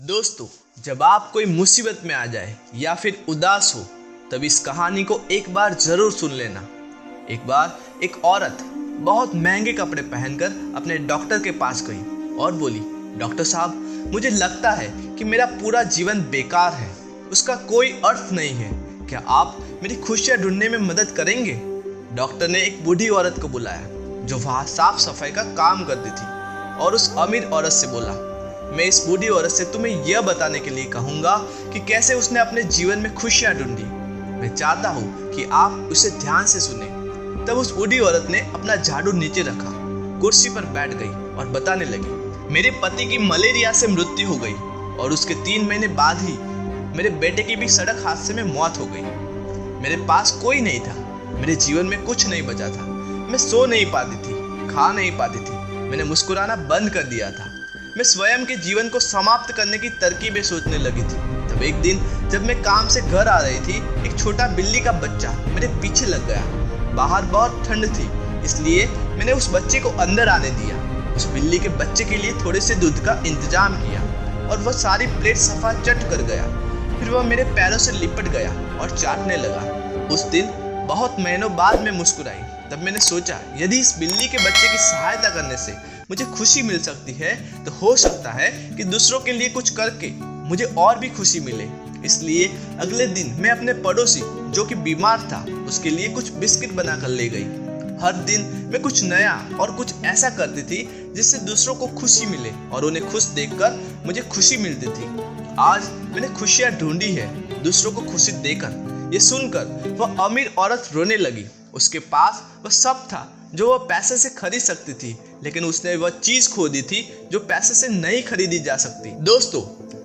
दोस्तों, जब आप कोई मुसीबत में आ जाए या फिर उदास हो, तब इस कहानी को एक बार जरूर सुन लेना। एक बार एक औरत बहुत महंगे कपड़े पहनकर अपने डॉक्टर के पास गई और बोली, डॉक्टर साहब, मुझे लगता है कि मेरा पूरा जीवन बेकार है, उसका कोई अर्थ नहीं है। क्या आप मेरी खुशियाँ ढूंढने में मदद करेंगे? डॉक्टर ने एक बूढ़ी औरत को बुलाया जो वहाँ साफ सफाई का काम करती थी और उस अमीर औरत से बोला, मैं इस बूढ़ी औरत से तुम्हें यह बताने के लिए कहूँगा कि कैसे उसने अपने जीवन में खुशियाँ ढूंढी। मैं चाहता हूँ कि आप उसे ध्यान से सुने। तब उस बूढ़ी औरत ने अपना झाड़ू नीचे रखा, कुर्सी पर बैठ गई और बताने लगी, मेरे पति की मलेरिया से मृत्यु हो गई और उसके 3 महीने बाद ही मेरे बेटे की भी सड़क हादसे में मौत हो गई। मेरे पास कोई नहीं था, मेरे जीवन में कुछ नहीं बचा था। मैं सो नहीं पाती थी, खा नहीं पाती थी, मैंने मुस्कुराना बंद कर दिया था। मैं स्वयं के जीवन को समाप्त करने की तरकीबें सोचने लगी थी। तब एक दिन जब मैं काम से घर आ रही थी, एक छोटा बिल्ली का बच्चा मेरे पीछे लग गया। बाहर बहुत ठंड थी, इसलिए मैंने उस बच्चे को अंदर आने दिया। उस बिल्ली के बच्चे के लिए थोड़े से दूध का इंतजाम किया और वह सारी प्लेट सफा चट कर गया। फिर वह मेरे पैरों से लिपट गया और चाटने लगा। उस दिन बहुत महीनों बाद मैं मुस्कुराई। तब मैंने सोचा, यदि इस बिल्ली के बच्चे की सहायता करने से मुझे खुशी मिल सकती है, तो हो सकता है कि दूसरों के लिए कुछ करके मुझे और भी खुशी मिले। इसलिए अगले दिन मैं अपने पड़ोसी जो कि बीमार था, उसके लिए कुछ बिस्किट बनाकर ले गई। हर दिन मैं कुछ नया और कुछ ऐसा करती थी जिससे दूसरों को खुशी मिले और उन्हें खुश देखकर मुझे खुशी मिलती थी। आज मैंने खुशियाँ ढूंढी है दूसरों को खुशी देकर। ये सुनकर वह अमीर औरत रोने लगी। उसके पास वह सब था जो वह पैसे से खरीद सकती थी, लेकिन उसने वह चीज खो दी थी जो पैसे से नहीं खरीदी जा सकती। दोस्तों,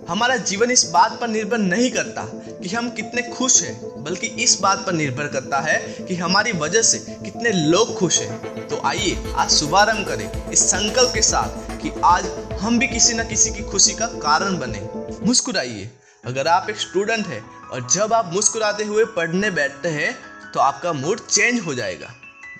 हमारा जीवन इस बात पर निर्भर नहीं करता कि हम कितने खुश हैं, बल्कि इस बात पर निर्भर करता है कि हमारी वजह से कितने लोग खुश हैं। तो आइए आज शुभारंभ करें इस संकल्प के साथ कि आज हम भी किसी न किसी की खुशी का कारण बने। मुस्कुराइए। अगर आप एक स्टूडेंट हैं और जब आप मुस्कुराते हुए पढ़ने बैठते हैं तो आपका मूड चेंज हो जाएगा।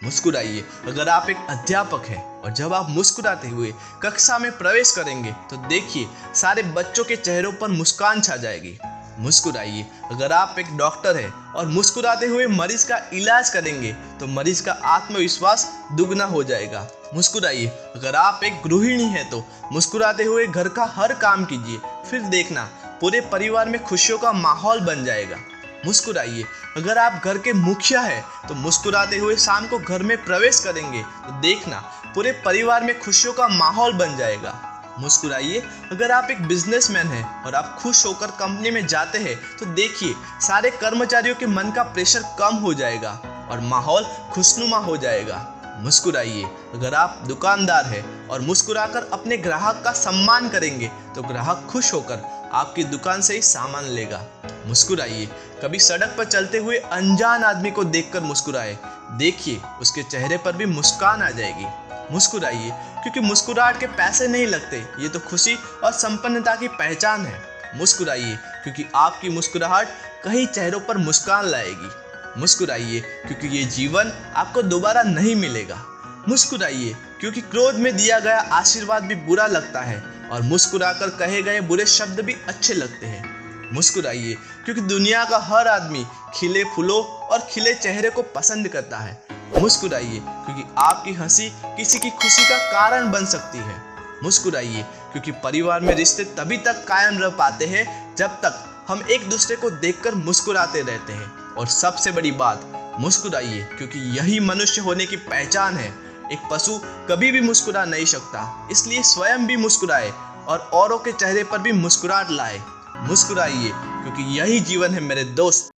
मुस्कुराइए। अगर आप एक अध्यापक हैं और जब आप मुस्कुराते हुए कक्षा में प्रवेश करेंगे तो देखिए सारे बच्चों के चेहरों पर मुस्कान छा जाएगी। मुस्कुराइए। अगर आप एक डॉक्टर हैं और मुस्कुराते हुए मरीज का इलाज करेंगे तो मरीज का आत्मविश्वास दुगना हो जाएगा। मुस्कुराइए। अगर आप एक गृहिणी हैं तो मुस्कुराते हुए घर का हर काम कीजिए, फिर देखना पूरे परिवार में खुशियों का माहौल बन जाएगा। मुस्कुराइए। अगर आप घर के मुखिया हैं तो मुस्कुराते हुए शाम को घर में प्रवेश करेंगे तो देखना पूरे परिवार में खुशियों का माहौल बन जाएगा। मुस्कुराइए। अगर आप एक बिजनेसमैन हैं और आप खुश होकर कंपनी में जाते हैं तो देखिए सारे कर्मचारियों के मन का प्रेशर कम हो जाएगा और माहौल खुशनुमा हो जाएगा। मुस्कुराइए। अगर आप दुकानदार हैं और मुस्कुराकर अपने ग्राहक का सम्मान करेंगे तो ग्राहक खुश होकर आपकी दुकान से ही सामान लेगा। मुस्कुराइए। कभी सड़क पर चलते हुए अनजान आदमी को देखकर मुस्कुराए, देखिए उसके चेहरे पर भी मुस्कान आ जाएगी। मुस्कुराइए, क्योंकि मुस्कुराहट के पैसे नहीं लगते, ये तो खुशी और संपन्नता की पहचान है। मुस्कुराइए, क्योंकि आपकी मुस्कुराहट कई चेहरों पर मुस्कान लाएगी। मुस्कुराइए, क्योंकि ये जीवन आपको दोबारा नहीं मिलेगा। मुस्कुराइए, क्योंकि क्रोध में दिया गया आशीर्वाद भी बुरा लगता है और मुस्कुराकर कहे गए बुरे शब्द भी अच्छे लगते हैं। मुस्कुराइए, क्योंकि दुनिया का हर आदमी खिले फूलों और खिले चेहरे को पसंद करता है। मुस्कुराइए, क्योंकि आपकी हंसी किसी की खुशी का कारण बन सकती है। मुस्कुराइए, क्योंकि परिवार में रिश्ते तभी तक कायम रह पाते हैं जब तक हम एक दूसरे को देखकर मुस्कुराते रहते हैं। और सबसे बड़ी बात, मुस्कुराइए, क्योंकि यही मनुष्य होने की पहचान है। एक पशु कभी भी मुस्कुरा नहीं सकता, इसलिए स्वयं भी मुस्कुराए और औरों के चेहरे पर भी मुस्कुराहट लाए। मुस्कुराइए, क्योंकि यही जीवन है मेरे दोस्त।